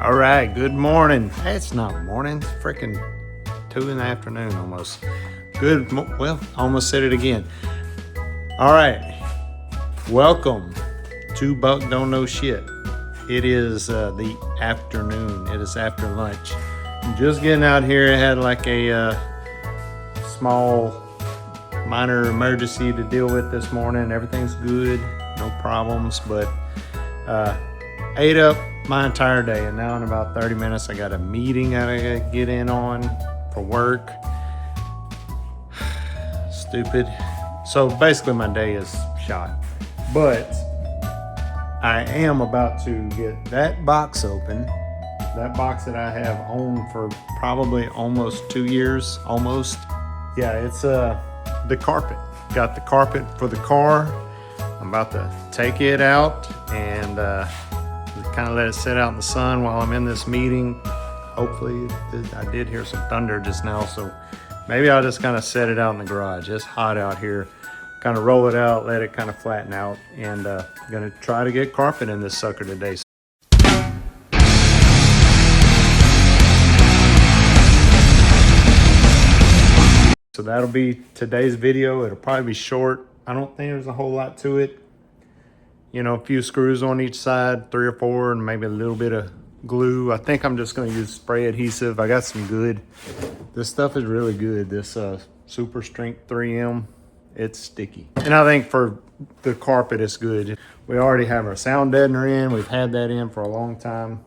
All right, good morning. Hey, it's not morning, it's freaking 2 in the afternoon almost. Well, almost said it again. All right, welcome to Buck Don't Know Shit. It is the afternoon. It is after lunch. I'm just getting out here. I had like a small minor emergency to deal with this morning. Everything's good, no problems, but ate up my entire day, and now in about 30 minutes I got a meeting I gotta get in on for work. Stupid. So basically my day is shot, but I am about to get that box open, that box that I have owned for probably almost 2 years, almost. Yeah, it's the carpet. Got the carpet for the car. I'm about to take it out and kind of let it sit out in the sun while I'm in this meeting. Hopefully, I did hear some thunder just now, so maybe I'll just kind of set it out in the garage. It's hot out here. Kind of roll it out, let it kind of flatten out, and gonna try to get carpet in this sucker today. So that'll be today's video. It'll probably be short. I don't think there's a whole lot to it. You know, a few screws on each side, 3 or 4, and maybe a little bit of glue. I think I'm just gonna use spray adhesive. I got some good. This stuff is really good. This super strength 3M, it's sticky. And I think for the carpet, it's good. We already have our sound deadener in. We've had that in for a long time.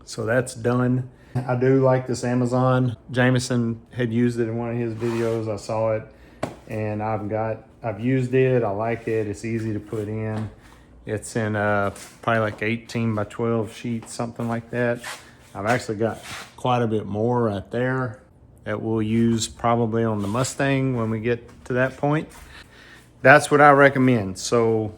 So that's done. I do like this Amazon. Jameson had used it in one of his videos. I saw it and I've used it. I like it. It's easy to put in. It's in probably like 18 by 12 sheets, something like that. I've actually got quite a bit more right there that we'll use probably on the Mustang when we get to that point. That's what I recommend. So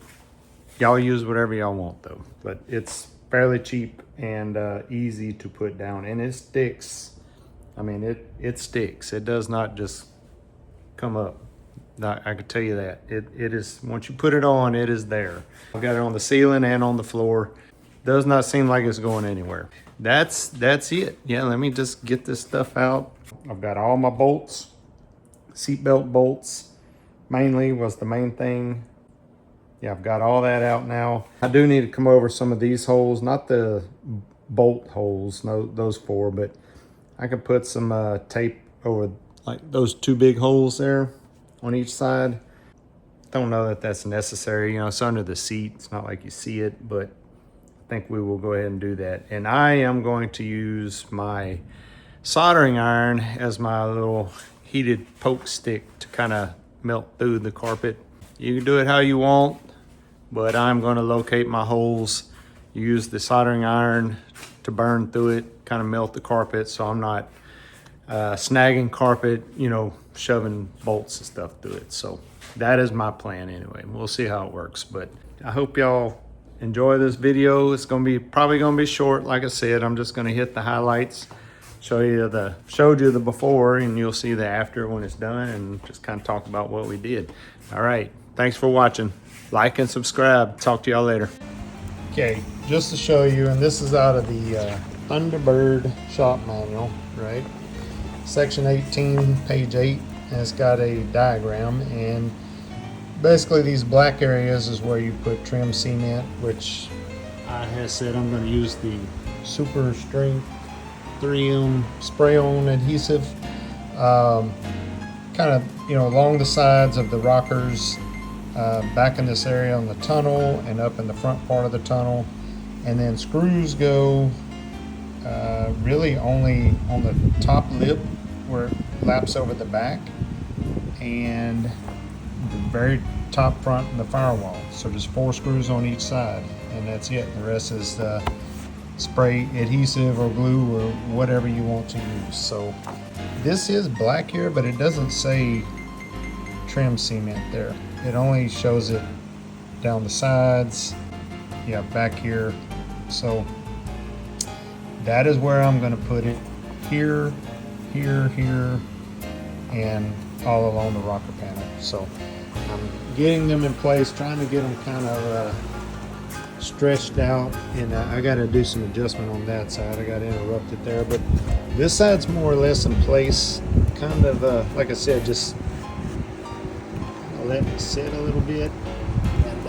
y'all use whatever y'all want though, but it's fairly cheap and easy to put down, and it sticks. I mean, it sticks. It does not just come up. I can tell you that. It is, once you put it on, it is there. I've got it on the ceiling and on the floor. Does not seem like it's going anywhere. That's it. Yeah, let me just get this stuff out. I've got all my bolts, seatbelt bolts mainly was the main thing. Yeah, I've got all that out now. I do need to come over some of these holes, not the bolt holes, no, those 4, but I could put some tape over like those 2 big holes there on each side. Don't know that that's necessary. You know, it's under the seat. It's not like you see it, but I think we will go ahead and do that. And I am going to use my soldering iron as my little heated poke stick to kind of melt through the carpet. You can do it how you want, but I'm going to locate my holes, use the soldering iron to burn through it, kind of melt the carpet so I'm not snagging carpet, you know, shoving bolts and stuff through it. So that is my plan anyway. We'll see how it works, but I hope y'all enjoy this video. It's probably gonna be short. Like I said, I'm just gonna hit the highlights, showed you the before, and you'll see the after when it's done, and just kind of talk about what we did. All right, thanks for watching. Like and subscribe. Talk to y'all later. Okay, just to show you, and this is out of the Thunderbird shop manual, right? Section 18, page 8, and it's got a diagram, and basically these black areas is where you put trim cement, which I have said I'm going to use the super strength 3M spray on adhesive, kind of, you know, along the sides of the rockers, back in this area on the tunnel and up in the front part of the tunnel, and then screws go really only on the top lip where it laps over the back, and the very top front and the firewall. So just 4 screws on each side, and that's it. The rest is spray adhesive or glue or whatever you want to use. So this is black here, but it doesn't say trim cement there. It only shows it down the sides, yeah, back here. So that is where I'm going to put it. Here, here, here, and all along the rocker panel. So I'm getting them in place, trying to get them kind of stretched out, and I got to do some adjustment on that side. I got interrupted there, but this side's more or less in place. Kind of like I said, just let it sit a little bit, and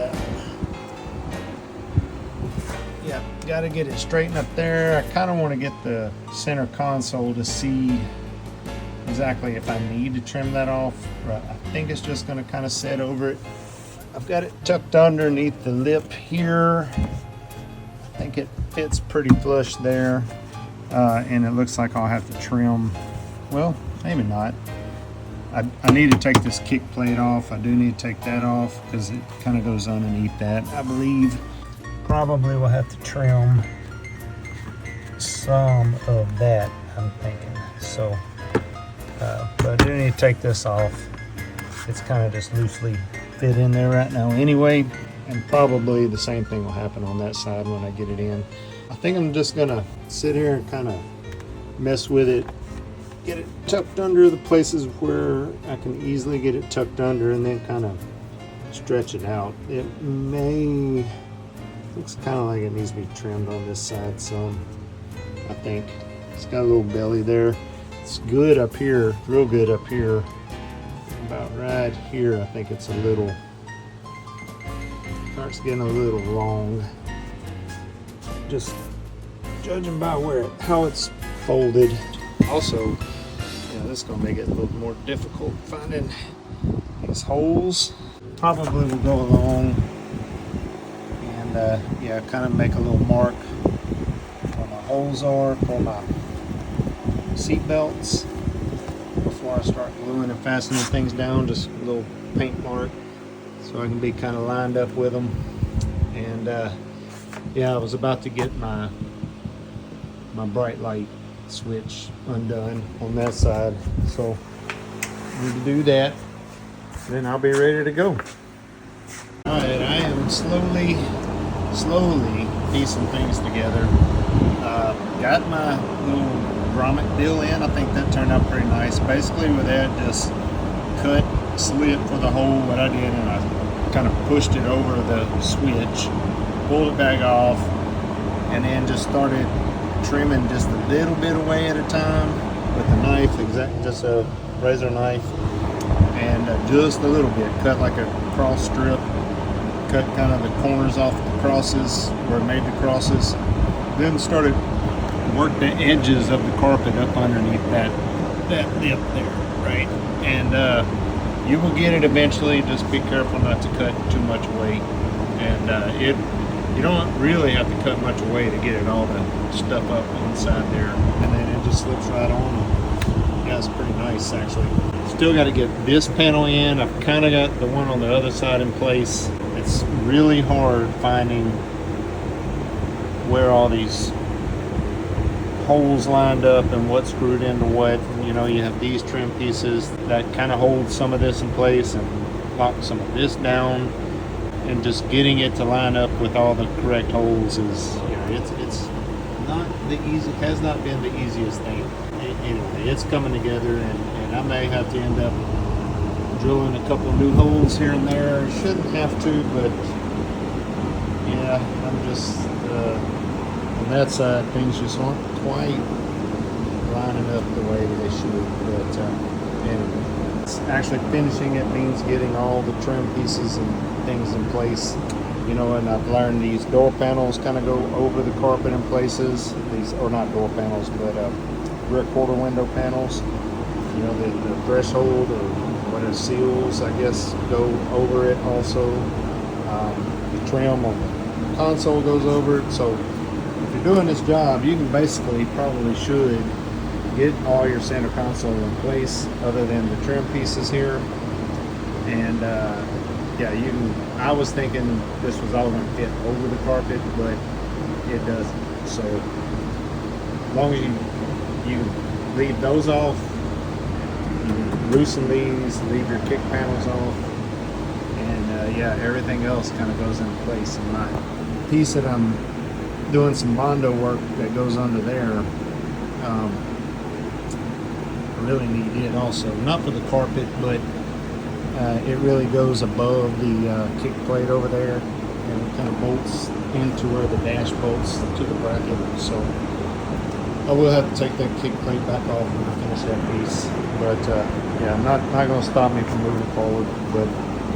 yeah, got to get it straightened up there. I kind of want to get the center console to see exactly if I need to trim that off. I think it's just going to kind of set over it. I've got it tucked underneath the lip here. I think it fits pretty flush there, and it looks like I'll have to trim. Well, maybe not. I need to take this kick plate off. I do need to take that off because it kind of goes underneath that. I believe probably will have to trim some of that, I'm thinking. So, but I do need to take this off. It's kind of just loosely fit in there right now anyway, and probably the same thing will happen on that side when I get it in. I think I'm just gonna sit here and kind of mess with it, get it tucked under the places where I can easily get it tucked under, and then kind of stretch it out. It looks kind of like it needs to be trimmed on this side some. I think it's got a little belly there. It's good up here, real good up here. About right here, I think it's a little, starts getting a little long. Just judging by how it's folded. Also, yeah, this is gonna make it a little more difficult finding these holes. Probably will go along and yeah, kind of make a little mark where my holes are for my seat belts. Before I start gluing and fastening things down, just a little paint mark so I can be kind of lined up with them. And yeah, I was about to get my bright light switch undone on that side, so I need to do that, then I'll be ready to go. All right, I am slowly piecing things together. Got my little grommet deal in. I think that turned out pretty nice. Basically with that, just cut, slit for the hole, what I did, and I kind of pushed it over the switch, pulled it back off, and then just started trimming just a little bit away at a time with a knife, just a razor knife, and just a little bit, cut like a cross strip, cut kind of the corners off the crosses where it made the crosses, then started work the edges of the carpet up underneath that lip there, right? And you will get it eventually. Just be careful not to cut too much away. And you don't really have to cut much away to get it all the stuff up inside there. And then it just slips right on. Yeah, it's pretty nice actually. Still got to get this panel in. I've kind of got the one on the other side in place. It's really hard finding where all these holes lined up and what screwed into what. You know, you have these trim pieces that kind of hold some of this in place and lock some of this down, and just getting it to line up with all the correct holes is, you know, it's not the easy, has not been the easiest thing. Anyway, it's coming together, and I may have to end up drilling a couple of new holes here and there. Shouldn't have to, but yeah, I'm just on that side, things just aren't quite lining up the way they should. But anyway, it's actually finishing it means getting all the trim pieces and things in place. You know, and I've learned these door panels kind of go over the carpet in places. These, or not door panels, but rear quarter window panels. You know, the threshold or whatever seals, I guess, go over it also. The trim on the console goes over it. So if you're doing this job, you can basically probably should get all your center console in place other than the trim pieces here. And yeah, you can, I was thinking this was all going to fit over the carpet, but it doesn't. So as long as you leave those off, you loosen these, leave your kick panels off, and yeah, everything else kind of goes into place. And my piece that I'm doing some Bondo work that goes under there, I really need it also. Not for the carpet, but it really goes above the kick plate over there, and it kind of bolts into where the dash bolts to the bracket. So I will have to take that kick plate back off when I finish that piece. But yeah, not going to stop me from moving forward. But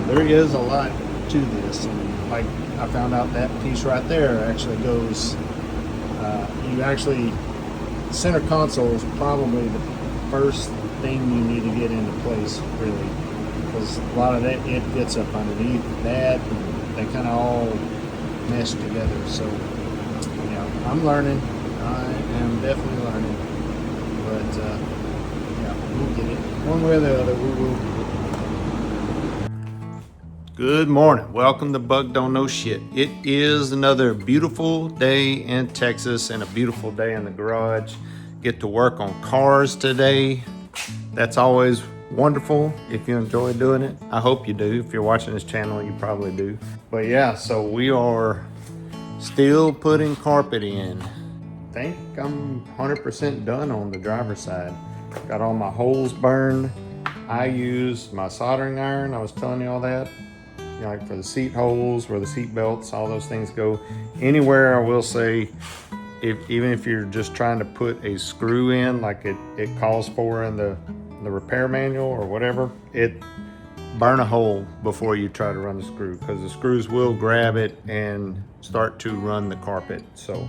there is a lot to this. And like I found out, that piece right there actually goes, center console is probably the first thing you need to get into place, really, because a lot of that, it gets up underneath that, and they kind of all mesh together. So yeah, I'm learning. I am definitely learning, but yeah, we'll get it one way or the other. We will. Good morning. Welcome to Bug Don't Know Shit. It is another beautiful day in Texas and a beautiful day in the garage. Get to work on cars today. That's always wonderful if you enjoy doing it. I hope you do. If you're watching this channel, you probably do. But yeah, so we are still putting carpet in. I think I'm 100% done on the driver's side. Got all my holes burned. I used my soldering iron. I was telling you all that. Like for the seat holes, where the seat belts, all those things go. Anywhere, I will say, even if you're just trying to put a screw in, like it calls for in the repair manual or whatever, burn a hole before you try to run the screw, because the screws will grab it and start to run the carpet. So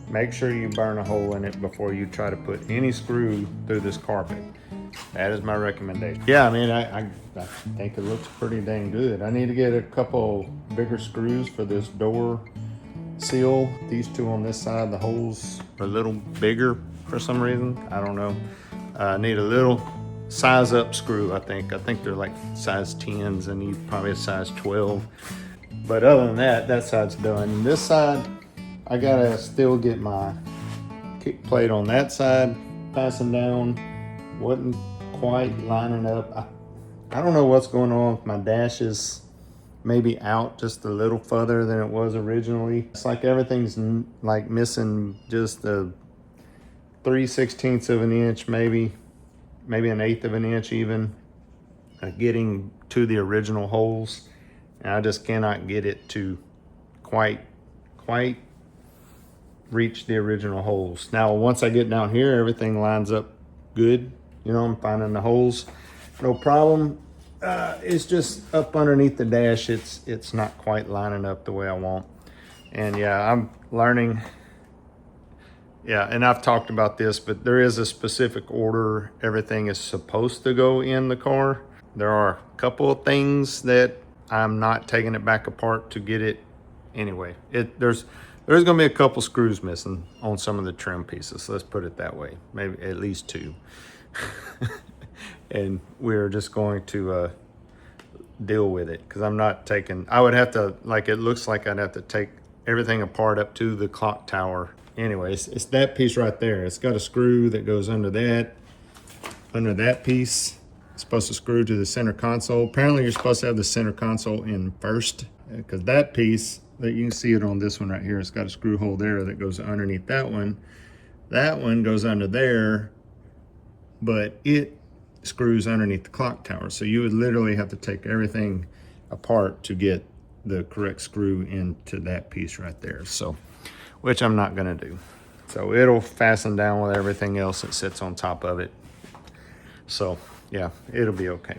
make sure you burn a hole in it before you try to put any screw through this carpet. That is my recommendation. Yeah, I mean, I think it looks pretty dang good. I need to get a couple bigger screws for this door seal. These two on this side, the holes are a little bigger for some reason. I don't know. I need a little size up screw, I think. I think they're like size 10s and need probably a size 12. But other than that, that side's done. This side, I gotta still get my kick plate on that side passing down. Wasn't quite lining up. I don't know what's going on with my dashes. Maybe out just a little further than it was originally. It's like everything's like missing just a 3/16 of an inch, maybe an 1/8 of an inch even, getting to the original holes. And I just cannot get it to quite reach the original holes. Now, once I get down here, everything lines up good. You know, I'm finding the holes, no problem. It's just up underneath the dash. It's not quite lining up the way I want. And yeah, I'm learning. Yeah, and I've talked about this, but there is a specific order everything is supposed to go in the car. There are a couple of things that I'm not taking it back apart to get it anyway. There's gonna be a couple screws missing on some of the trim pieces. Let's put it that way. Maybe at least 2. And we're just going to deal with it, because I'm not taking, I would have to, like, it looks like I'd have to take everything apart up to the clock tower. Anyways, it's that piece right there. It's got a screw that goes under that piece. It's supposed to screw to the center console. Apparently you're supposed to have the center console in first, because that piece, that you can see it on this one right here, it's got a screw hole there that goes underneath that one. That one goes under there, but it screws underneath the clock tower. So you would literally have to take everything apart to get the correct screw into that piece right there. So, which I'm not gonna do. So it'll fasten down with everything else that sits on top of it. So yeah, it'll be okay.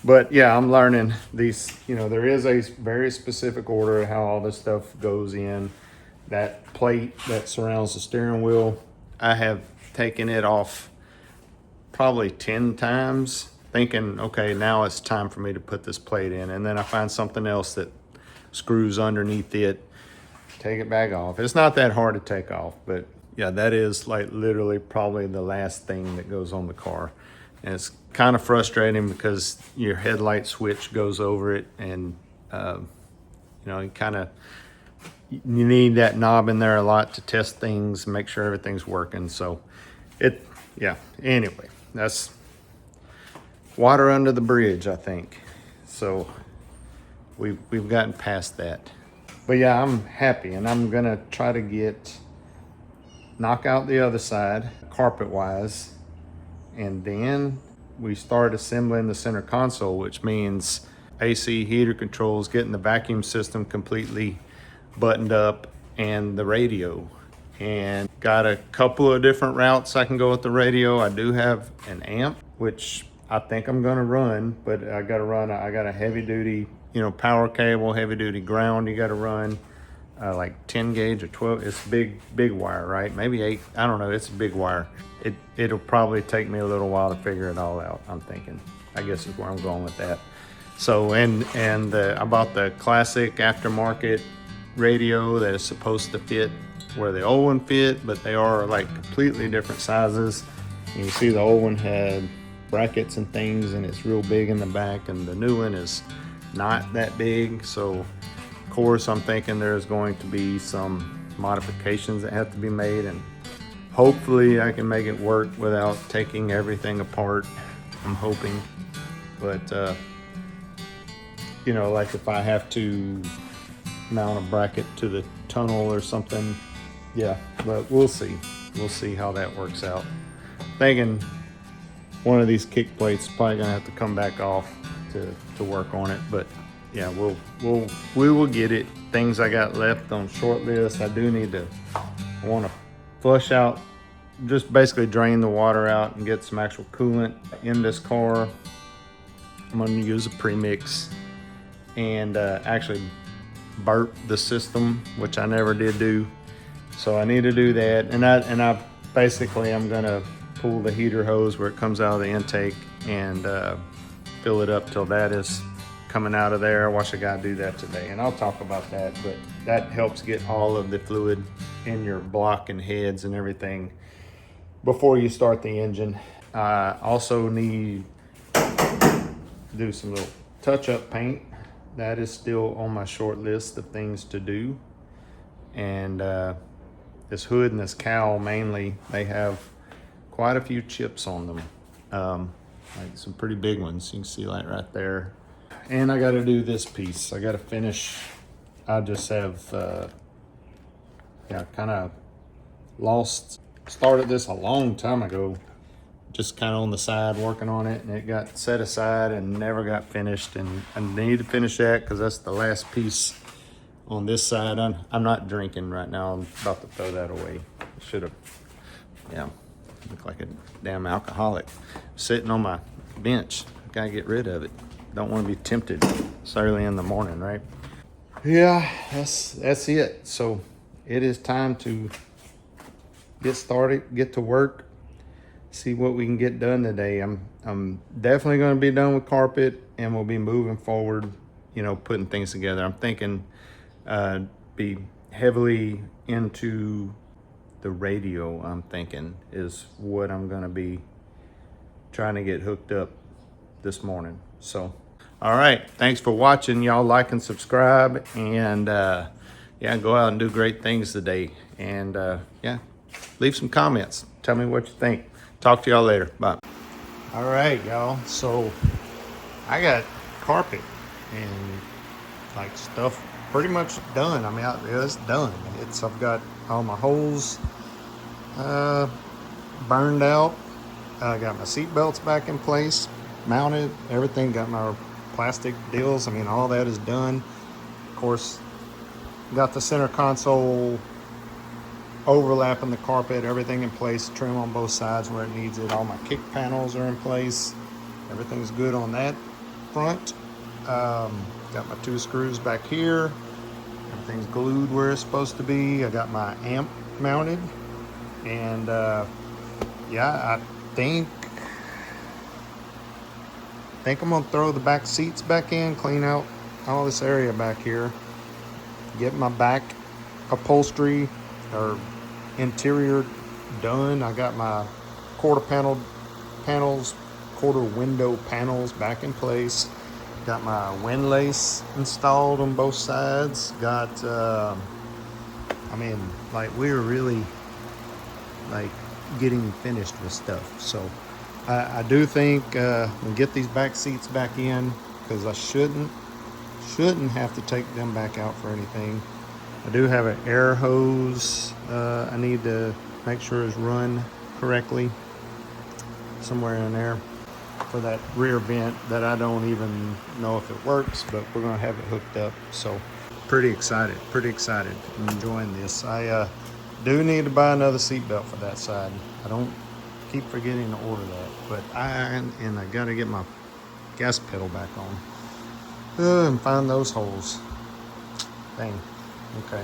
But yeah, I'm learning these, there is a very specific order how all this stuff goes in. That plate that surrounds the steering wheel, I have taken it off probably 10 times, thinking, okay, now it's time for me to put this plate in. And then I find something else that screws underneath it, take it back off. It's not that hard to take off, but yeah, that is like literally probably the last thing that goes on the car. And it's kind of frustrating because your headlight switch goes over it, and you need that knob in there a lot to test things and make sure everything's working. So anyway, that's water under the bridge, I think. So we've gotten past that. But yeah, I'm happy, and I'm gonna try to knock out the other side carpet wise, and then we start assembling the center console, which means AC heater controls, getting the vacuum system completely buttoned up and the radio. And got a couple of different routes I can go with the radio. I do have an amp, which I think I'm gonna run, but I got a heavy duty, power cable, heavy duty ground you gotta run. Like 10 gauge or 12, it's big wire, right? Maybe 8, I don't know, it's a big wire. It'll probably take me a little while to figure it all out, I'm thinking. I guess is where I'm going with that. So, I bought the classic aftermarket radio that is supposed to fit where the old one fit, but they are like completely different sizes. And you see the old one had brackets and things, and it's real big in the back, and the new one is not that big. So of course I'm thinking there's going to be some modifications that have to be made, and hopefully I can make it work without taking everything apart. I'm hoping, but like if I have to mount a bracket to the tunnel or something, yeah, but we'll see how that works out. Thinking one of these kick plates is probably gonna have to come back off to work on it, but yeah, we will get it. Things I got left on short list, I want to flush out, just basically drain the water out and get some actual coolant in this car. I'm gonna use a premix and actually burp the system, which I never did do. So I need to do that, and I basically I'm gonna pull the heater hose where it comes out of the intake and fill it up till that is coming out of there. I watched a guy do that today, and I'll talk about that, but that helps get all of the fluid in your block and heads and everything before you start the engine. I also need to do some little touch-up paint. That is still on my short list of things to do. And this hood and this cowl mainly, they have quite a few chips on them, like some pretty big ones. You can see like right there. And I got to do this piece. I got to finish. I just have kind of started this a long time ago, just kind of on the side working on it, and it got set aside and never got finished, and I need to finish that because that's the last piece on this side. I'm not drinking right now. I'm about to throw that away. Should have, look like a damn alcoholic sitting on my bench. Gotta get rid of it. Don't want to be tempted. It's early in the morning, right? Yeah, that's it. So it is time to get started, get to work, see what we can get done today. I'm definitely going to be done with carpet, and we'll be moving forward, putting things together. I'm thinking be heavily into the radio. I'm thinking is what I'm going to be trying to get hooked up this morning. So all right, thanks for watching. Y'all like and subscribe, and go out and do great things today. And leave some comments, tell me what you think. Talk to y'all later. Bye. All right, y'all. So I got carpet and like stuff pretty much done. I mean, it's done. I've got all my holes burned out. I got my seat belts back in place, mounted, everything. Got my plastic deals. I mean, all that is done. Of course, got the center console overlapping the carpet, everything in place, trim on both sides where it needs it. All my kick panels are in place. Everything's good on that front. Got my 2 screws back here. Everything's glued where it's supposed to be. I got my amp mounted. And I think I'm gonna throw the back seats back in, clean out all this area back here, get my back upholstery or interior done. I got my quarter window panels back in place. Got my windlace installed on both sides. Got we were really getting finished with stuff. So I do think we'll get these back seats back in, because I shouldn't have to take them back out for anything. I do have an air hose I need to make sure is run correctly somewhere in there for that rear vent that I don't even know if it works, but we're gonna have it hooked up. So pretty excited. I'm enjoying this. I do need to buy another seat belt for that side. I don't keep forgetting to order that, but I gotta get my gas pedal back on. And find those holes. Dang. Okay.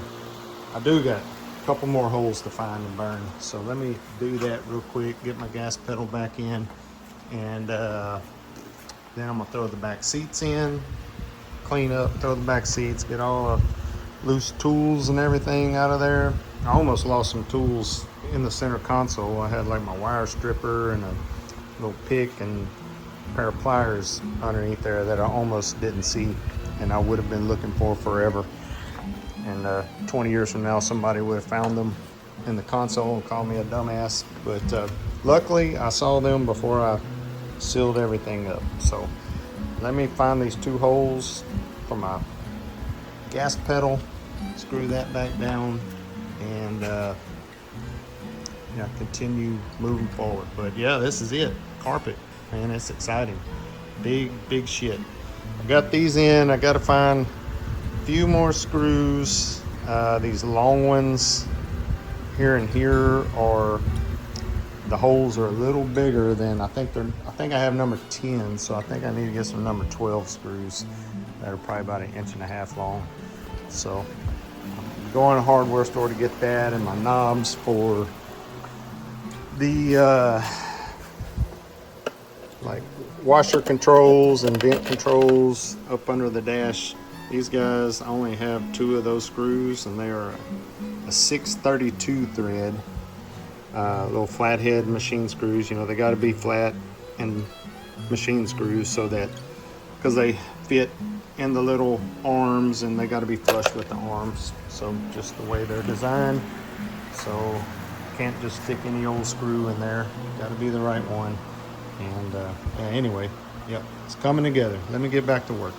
I do got a couple more holes to find and burn. So let me do that real quick, get my gas pedal back in, and then I'm gonna throw the back seats in, clean up, throw the back seats, get all the loose tools and everything out of there. I almost lost some tools in the center console. I had like my wire stripper and a little pick and a pair of pliers underneath there that I almost didn't see, and I would have been looking for forever. And 20 years from now, somebody would have found them in the console and called me a dumbass. But luckily, I saw them before I sealed everything up. So let me find these two holes for my gas pedal, screw that back down, and continue moving forward. But yeah, this is it. Carpet, man, it's exciting. Big shit. I got these in. I got to find a few more screws. These long ones here and here are, the holes are a little bigger than, I think I have number 10, so I think I need to get some number 12 screws that are probably about 1.5 inches long. So I'm going to a hardware store to get that, and my knobs for the like washer controls and vent controls up under the dash. These guys, I only have 2 of those screws, and they are a 632 thread. Little flathead machine screws. You know, they got to be flat and machine screws so that, because they fit in the little arms and they got to be flush with the arms. So just the way they're designed. So can't just stick any old screw in there. Got to be the right one. And anyway, yep, it's coming together. Let me get back to work.